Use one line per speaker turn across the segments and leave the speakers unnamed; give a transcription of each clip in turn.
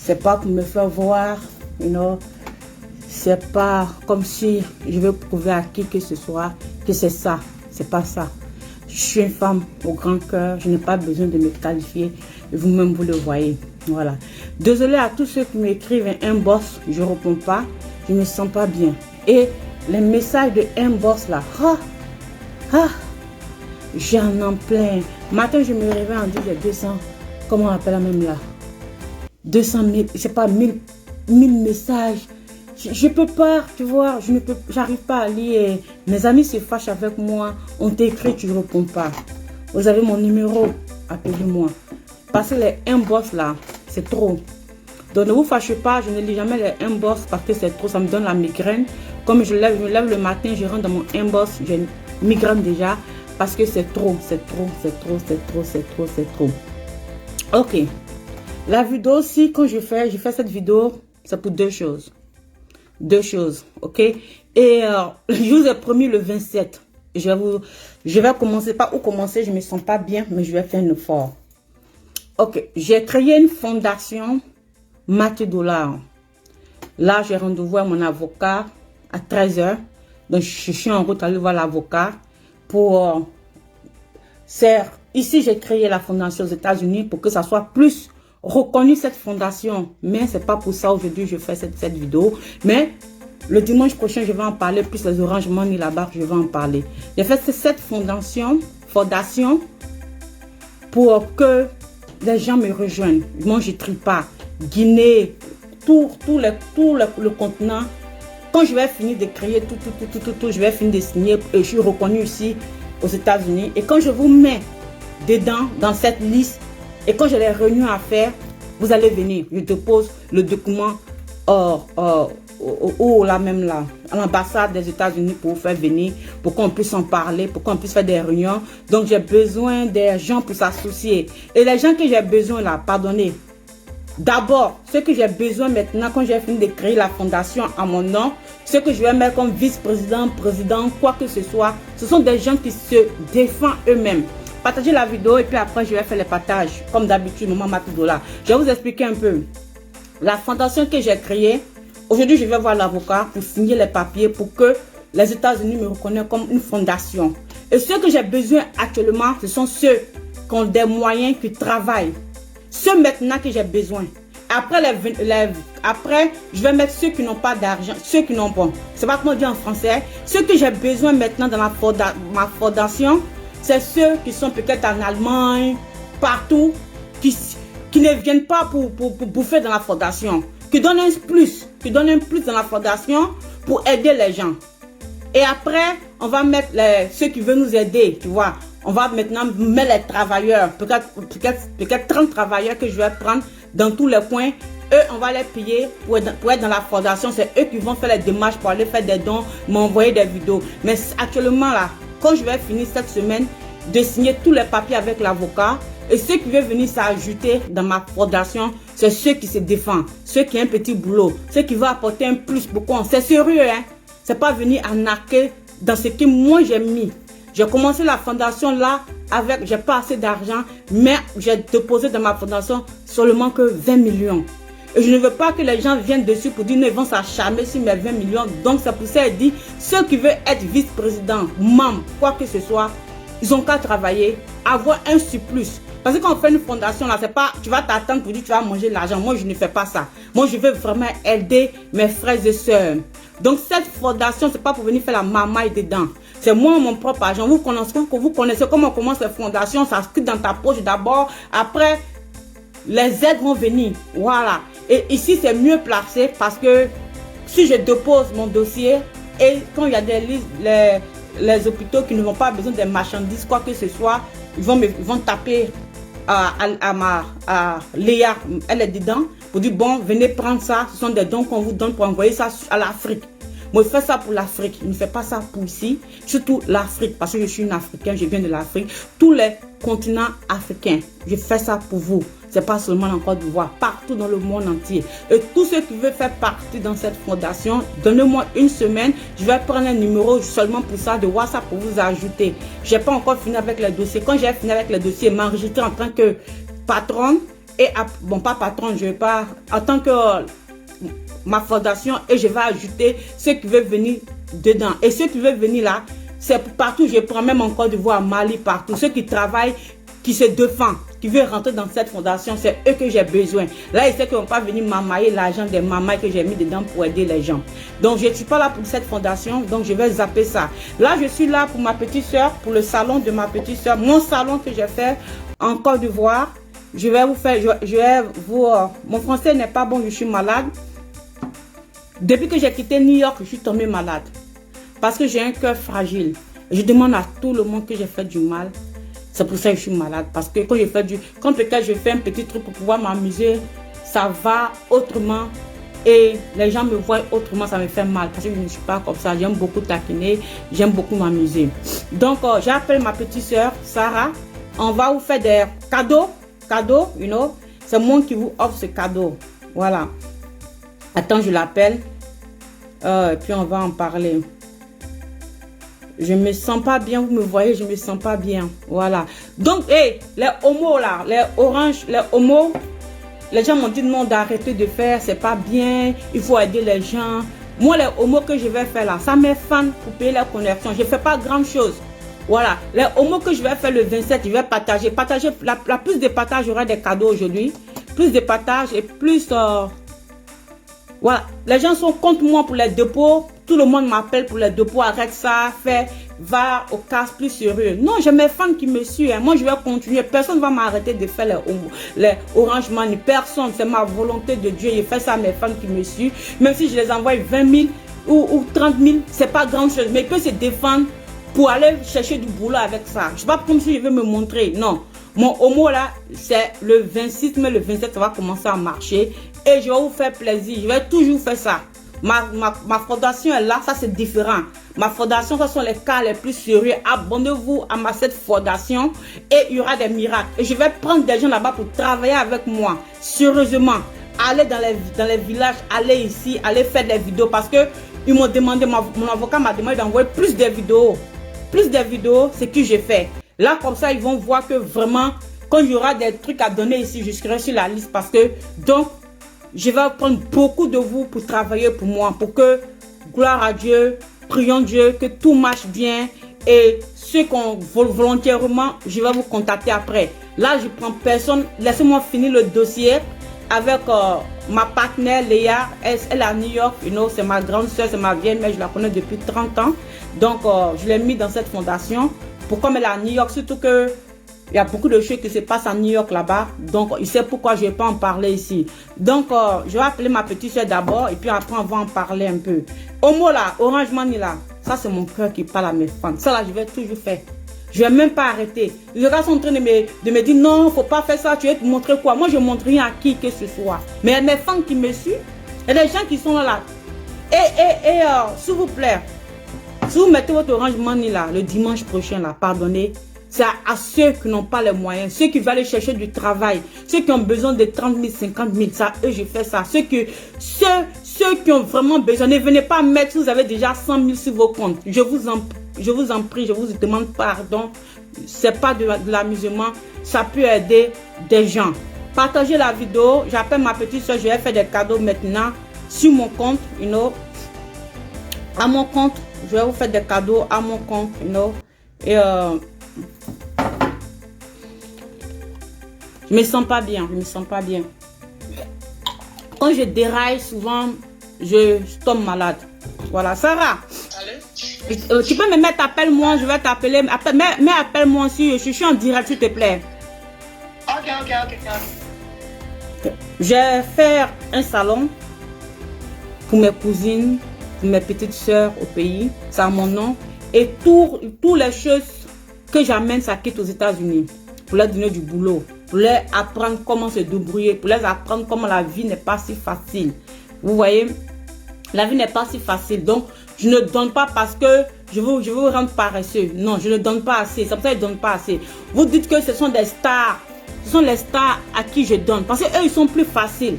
C'est pas pour me faire voir, you know. C'est pas comme si je veux prouver à qui que ce soit que c'est ça. C'est pas ça. Je suis une femme au grand cœur. Je n'ai pas besoin de me qualifier. Vous-même, vous le voyez. Voilà. Désolée à tous ceux qui m'écrivent un boss. Je ne réponds pas. Je ne me sens pas bien. Et les messages de inbox là. J'en en plein. Matin, je me réveille en disant 200. Comment on appelle la même là? 200 000. Je sais pas, 1000 messages. Je peux pas, tu vois, j'arrive pas à lire. Mes amis se fâchent avec moi. On t'écrit, tu ne réponds pas. Vous avez mon numéro, appelez-moi. Parce que les inbox là, c'est trop. Donc ne vous fâchez pas, je ne lis jamais les inbox parce que c'est trop, ça me donne la migraine. Comme je me lève le matin, je rentre dans mon inbox, j'ai une migraine déjà. Parce que c'est trop, c'est trop, c'est trop, c'est trop, c'est trop, c'est trop. Ok. La vidéo aussi, quand je fais cette vidéo, c'est pour deux choses. Deux choses, ok? Et je vous ai promis le 27. Je vais commencer, pas où commencer, je me sens pas bien, mais je vais faire un effort. Ok, j'ai créé une fondation $. Là, j'ai rendez-vous à mon avocat à 13 h. Donc, je suis en route à aller voir l'avocat pour... Ici, j'ai créé la fondation aux États-Unis pour que ça soit plus reconnu, cette fondation. Mais c'est pas pour ça aujourd'hui je fais cette vidéo. Mais le dimanche prochain, je vais en parler. Plus les Orange Money là-bas, je vais en parler. J'ai fait cette fondation pour que les gens me rejoignent. Moi, je ne trie pas. Guinée, tout le continent. Quand je vais finir de créer tout, je vais finir de signer. Et je suis reconnu ici aux États-Unis. Et quand je vous mets dedans, dans cette liste, et quand j'ai les réunions à faire, vous allez venir. Je dépose le document là même là, à l'ambassade des États-Unis pour vous faire venir, pour qu'on puisse en parler, pour qu'on puisse faire des réunions. Donc j'ai besoin des gens pour s'associer. Et les gens que j'ai besoin là, pardonnez. D'abord, ce que j'ai besoin maintenant, quand j'ai fini de créer la fondation à mon nom, ce que je vais mettre comme vice-président, président, quoi que ce soit, ce sont des gens qui se défendent eux-mêmes. Partagez la vidéo et puis après je vais faire les partages. Comme d'habitude, maman $. Je vais vous expliquer un peu. La fondation que j'ai créée, aujourd'hui je vais voir l'avocat pour signer les papiers pour que les États-Unis me reconnaissent comme une fondation. Et ce que j'ai besoin actuellement, ce sont ceux qui ont des moyens, qui travaillent. Ceux maintenant que j'ai besoin. Après, après, je vais mettre ceux qui n'ont pas d'argent, ceux qui n'ont pas. C'est pas comment dire en français. Ceux que j'ai besoin maintenant dans ma fondation, c'est ceux qui sont peut-être en Allemagne, partout, qui ne viennent pas pour bouffer dans la fondation, qui donnent un plus dans la fondation pour aider les gens. Et après, on va mettre ceux qui veulent nous aider, tu vois. On va maintenant mettre les travailleurs, peut-être 30 travailleurs que je vais prendre dans tous les coins. Eux, on va les payer pour être dans la fondation. C'est eux qui vont faire les démarches pour aller faire des dons, m'envoyer des vidéos. Mais actuellement là, quand je vais finir cette semaine de signer tous les papiers avec l'avocat, et ceux qui veulent venir s'ajouter dans ma fondation, c'est ceux qui se défendent, ceux qui ont un petit boulot, ceux qui vont apporter un plus pour quoi. C'est sérieux, hein? C'est pas venir arnaquer dans ce que moi j'ai mis. J'ai commencé la fondation là avec, j'ai pas assez d'argent, mais j'ai déposé dans ma fondation seulement que 20 millions. Et je ne veux pas que les gens viennent dessus pour dire non, ils vont s'acharner sur mes 20 millions. Donc c'est pour ça qu'il dit, ceux qui veulent être vice-président, membre, quoi que ce soit, ils ont qu'à travailler, avoir un surplus. Parce que quand on fait une fondation là, c'est pas, tu vas t'attendre pour dire tu vas manger l'argent. Moi, je ne fais pas ça. Moi, je veux vraiment aider mes frères et sœurs. Donc cette fondation, c'est pas pour venir faire la mamaille dedans. C'est moi mon propre argent. Vous connaissez comment on commence les fondations. Ça se quitte dans ta poche d'abord. Après, les aides vont venir. Voilà. Et ici, c'est mieux placé parce que si je dépose mon dossier et quand il y a des listes, les hôpitaux qui n'ont pas besoin des marchandises, quoi que ce soit, ils vont taper à Léa, elle est dedans, pour dire bon, venez prendre ça, ce sont des dons qu'on vous donne pour envoyer ça à l'Afrique. Moi, je fais ça pour l'Afrique, je ne fais pas ça pour ici, surtout l'Afrique, parce que je suis une Africaine, je viens de l'Afrique, tous les continents africains, je fais ça pour vous. C'est pas seulement en Côte d'Ivoire, partout dans le monde entier. Et tous ceux qui veulent faire partie dans cette fondation, donnez-moi une semaine, je vais prendre un numéro seulement pour ça de WhatsApp pour vous ajouter. J'ai pas encore fini avec les dossiers. Quand j'ai fini avec les dossiers, m'enregistrer en tant que patronne et bon, pas patron, je vais pas, en tant que ma fondation, et je vais ajouter ceux qui veulent venir dedans. Et ceux qui veulent venir là, c'est partout, je prends même en Côte d'Ivoire, Mali, partout. Ceux qui travaillent, qui se défendent, qui veulent rentrer dans cette fondation, c'est eux que j'ai besoin. Là, ils savent qu'ils ne vont pas venir m'amailler l'argent des mamailles que j'ai mis dedans pour aider les gens. Donc, je ne suis pas là pour cette fondation, donc je vais zapper ça. Là, je suis là pour ma petite soeur, pour le salon de ma petite soeur, mon salon que j'ai fait en Côte d'Ivoire. Je vais vous faire, mon français n'est pas bon, je suis malade. Depuis que j'ai quitté New York, je suis tombée malade. Parce que j'ai un cœur fragile. Je demande à tout le monde que j'ai fait du mal. C'est pour ça que je suis malade. Parce que quand peut-être je fais un petit truc pour pouvoir m'amuser, ça va autrement. Et les gens me voient autrement, ça me fait mal. Parce que je ne suis pas comme ça. J'aime beaucoup taquiner. J'aime beaucoup m'amuser. Donc, j'appelle ma petite soeur, Sarah. On va vous faire des cadeaux. Cadeaux, you know. C'est moi qui vous offre ce cadeau. Voilà. Attends, je l'appelle. Et puis on va en parler. Je me sens pas bien, vous me voyez, je me sens pas bien. Voilà. Donc, hey, les homos là, les oranges, les homos, les gens m'ont dit non d'arrêter de faire, c'est pas bien, il faut aider les gens. Moi, les homos que je vais faire là, ça m'est fan pour payer la connexion. Je fais pas grand chose. Voilà. Les homos que je vais faire le 27, je vais partager. La plus de partage, j'aurai des cadeaux aujourd'hui. Plus de partage et plus... Voilà, les gens sont contre moi pour les dépôts. Tout le monde m'appelle pour les dépôts. Arrête ça, va au casse plus sérieux. Non, j'ai mes fans qui me suivent. Hein. Moi, je vais continuer. Personne ne va m'arrêter de faire les Orange Money. Personne. C'est ma volonté de Dieu. Je fais ça à mes fans qui me suivent. Même si je les envoie 20 000 ou 30 000, c'est pas grand chose. Mais ils peuvent se défendre pour aller chercher du boulot avec ça. Je sais pas comme si je vais me montrer. Non. Mon homo là, c'est le 26, mais le 27, ça va commencer à marcher. Et je vais vous faire plaisir. Je vais toujours faire ça. Ma fondation est là, ça c'est différent. Ma fondation, ce sont les cas les plus sérieux. Abonnez-vous à cette fondation et il y aura des miracles. Et je vais prendre des gens là-bas pour travailler avec moi. Sérieusement. Allez dans les villages, allez ici, allez faire des vidéos. Parce que ils m'ont demandé, mon avocat m'a demandé d'envoyer plus de vidéos. Plus de vidéos, c'est que j'ai fait. Là, comme ça, ils vont voir que vraiment, quand il y aura des trucs à donner ici, je serai sur la liste parce que, donc, je vais prendre beaucoup de vous pour travailler pour moi, pour que, gloire à Dieu, prions Dieu, que tout marche bien et ceux qu'on volontairement, je vais vous contacter après. Là, je prends personne, laissez-moi finir le dossier avec ma partenaire Léa, elle est à New York, you know, c'est ma grande soeur, c'est ma vieille mère, je la connais depuis 30 ans. Donc, je l'ai mis dans cette fondation. Pour comme elle est à New York, surtout que il y a beaucoup de choses qui se passent à New York là-bas. Donc, il sait pourquoi je ne vais pas en parler ici. Donc, je vais appeler ma petite soeur d'abord et puis après, on va en parler un peu. Homo là, Orange Money là, ça c'est mon cœur qui parle à mes fans. Ça là, je vais toujours faire. Je ne vais même pas arrêter. Les gars sont en train de me dire non, il ne faut pas faire ça. Tu veux te montrer quoi? Moi, je ne montre rien à qui que ce soit. Mais mes fans qui me suivent, il y a des gens qui sont là. Et s'il vous plaît, si vous mettez votre Orange Money là, le dimanche prochain là, pardonnez, c'est à ceux qui n'ont pas les moyens, ceux qui veulent aller chercher du travail, ceux qui ont besoin de 30 000, 50 000, ça, eux, je fais ça. Ceux qui ont vraiment besoin, ne venez pas mettre si vous avez déjà 100 000 sur vos comptes. Je vous en prie, je vous demande pardon. C'est pas de l'amusement, ça peut aider des gens. Partagez la vidéo, j'appelle ma petite soeur, je vais faire des cadeaux maintenant sur mon compte, you know, à mon compte. Je vais vous faire des cadeaux à mon compte, you know. Et je me sens pas bien, je me sens pas bien. Quand je déraille, souvent, je tombe malade. Voilà, Sarah. Allez. Tu peux me mettre, appelle-moi, je vais t'appeler. Mais appelle-moi aussi, je suis en direct, s'il te plaît. Ok. Je vais faire un salon pour mes cousines, pour mes petites soeurs au pays. C'est à mon nom. Et toutes les choses que j'amène, ça quitte aux États-Unis. Pour leur donner du boulot. Pour leur apprendre comment se débrouiller. Pour leur apprendre comment la vie n'est pas si facile. Vous voyez? La vie n'est pas si facile. Donc, je ne donne pas parce que je veux vous rendre paresseux. Non, je ne donne pas assez. C'est pour ça que je ne donne pas assez. Vous dites que ce sont des stars. Ce sont les stars à qui je donne. Parce qu'eux, ils sont plus faciles.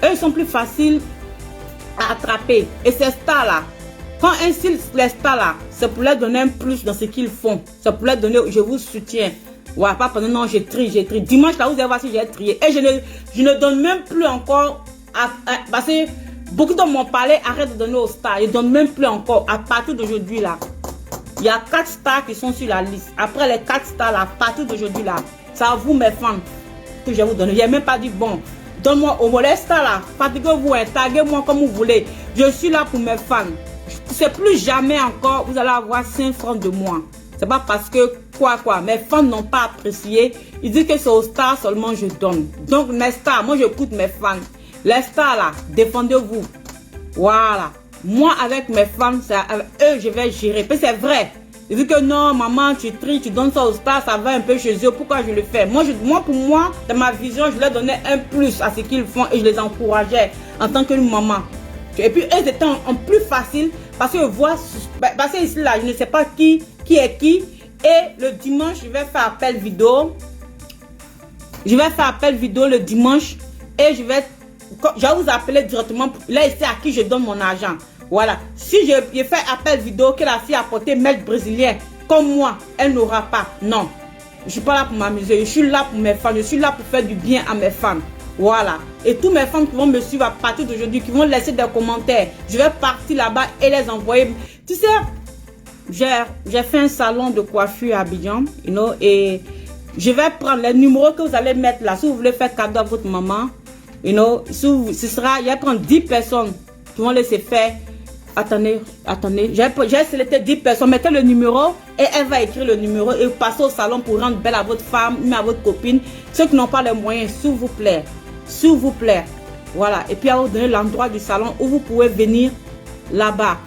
Eux, ils sont plus faciles à attraper. Et ces stars-là, quand ainsi les stars-là, c'est pour leur donner un plus dans ce qu'ils font. C'est pour leur donner, je vous soutiens. Ouais, pas pendant, non, j'ai trié, j'ai trié. Dimanche, là, vous allez voir si j'ai trié. Et je ne donne même plus encore, parce que beaucoup de m'ont parlé, arrête de donner aux stars. Je ne donne même plus encore. À partir d'aujourd'hui, là, il y a 4 stars qui sont sur la liste. Après les 4 stars, là, à partir d'aujourd'hui, là, c'est à vous, mes fans, que je vais vous donner. Je n'ai même pas dit, bon, donne-moi au mot les stars, là. Fatiguez-vous, taguez-moi comme vous voulez. Je suis là pour mes fans. C'est plus jamais encore, vous allez avoir 5 francs de moi. C'est pas parce que quoi, mes fans n'ont pas apprécié. Ils disent que c'est aux stars seulement je donne. Donc mes stars, moi j'écoute mes fans. Les stars là, défendez-vous. Voilà. Moi avec mes fans, c'est avec eux je vais gérer. Puis c'est vrai. Ils disent que non, maman, tu tries, tu donnes ça aux stars, ça va un peu chez eux. Pourquoi je le fais? Moi, pour moi, dans ma vision, je leur donnais un plus à ce qu'ils font et je les encourageais en tant que maman. Et puis eux étaient en plus facile parce que parce que ici là, je ne sais pas qui est qui. Et le dimanche, je vais faire appel vidéo. Je vais faire appel vidéo le dimanche et je vais vous appeler directement. Là, ici à qui je donne mon argent. Voilà. Si je fais appel vidéo que la fille a porté maître brésilien comme moi, elle n'aura pas. Non. Je suis pas là pour m'amuser. Je suis là pour mes fans. Je suis là pour faire du bien à mes fans. Voilà. Et tous mes fans qui vont me suivre à partir d'aujourd'hui, qui vont laisser des commentaires, je vais partir là-bas et les envoyer. Tu sais, j'ai fait un salon de coiffure à Abidjan, et je vais prendre les numéros que vous allez mettre là. Si vous voulez faire cadeau à votre maman, je vais prendre 10 personnes qui vont laisser faire. Attendez, j'ai sélectionné 10 personnes, mettez le numéro et elle va écrire le numéro et passer au salon pour rendre belle à votre femme, mais à votre copine. Ceux qui n'ont pas les moyens, s'il vous plaît, voilà. Et puis à vous donner l'endroit du salon où vous pouvez venir là-bas,